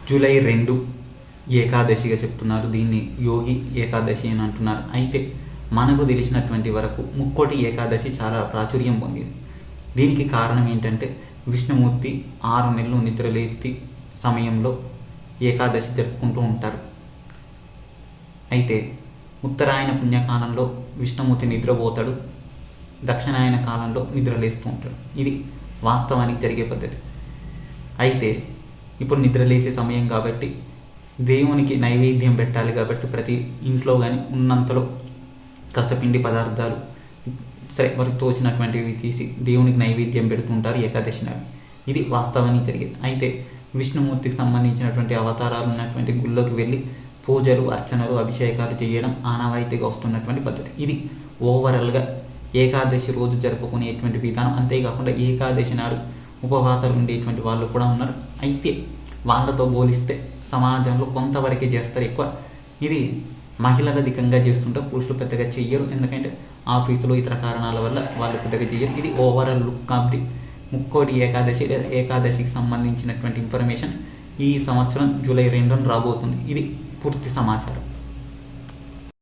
July 2 ఏకాదశిగా చెప్తున్నారు. దీన్ని యోగి ఏకాదశి అని అంటున్నారు. అయితే మనకు తెలిసినటువంటి వరకు ముక్కోటి ఏకాదశి చాలా ప్రాచుర్యం పొందింది. దీనికి కారణం ఏంటంటే విష్ణుమూర్తి 6 నెలలు నిద్రలేసి సమయంలో ఏకాదశి జరుపుకుంటూ ఉంటారు. అయితే ఉత్తరాయణ పుణ్యకాలంలో విష్ణుమూర్తి నిద్రపోతాడు, దక్షిణాయన కాలంలో నిద్రలేస్తూ ఉంటాడు. ఇది వాస్తవానికి జరిగే పద్ధతి. అయితే ఇప్పుడు నిద్రలేసే సమయం కాబట్టి దేవునికి నైవేద్యం పెట్టాలి కాబట్టి ప్రతి ఇంట్లో కానీ ఉన్నంతలో కాస్త పిండి పదార్థాలు సరే వారికి తోచినటువంటివి తీసి దేవునికి నైవేద్యం పెడుతుంటారు ఏకాదశి నాడు. ఇది వాస్తవానికి జరిగేది. అయితే విష్ణుమూర్తికి సంబంధించినటువంటి అవతారాలు ఉన్నటువంటి గుళ్ళోకి వెళ్ళి పూజలు, అర్చనలు, అభిషేకాలు చేయడం ఆనవాయితీగా వస్తున్నటువంటి పద్ధతి. ఇది ఓవరాల్గా ఏకాదశి రోజు జరుపుకునేటువంటి విధానం. అంతేకాకుండా ఏకాదశి నాడు ఉపవాసాలు ఉండేటువంటి వాళ్ళు కూడా ఉన్నారు. అయితే వాళ్ళతో పోలిస్తే సమాజంలో కొంతవరకే చేస్తారు ఎక్కువ. ఇది మహిళలు అధికంగా చేస్తుంటారు, పురుషులు పెద్దగా చెయ్యరు. ఎందుకంటే ఆఫీసులో ఇతర కారణాల వల్ల వాళ్ళు పెద్దగా చెయ్యరు. ఇది overall look of the Mukkoti Ekadashi లేదా ఏకాదశికి సంబంధించినటువంటి ఇన్ఫర్మేషన్ ఈ సంవత్సరం జూలై 2 రాబోతుంది. ఇది పూర్తి సమాచారం.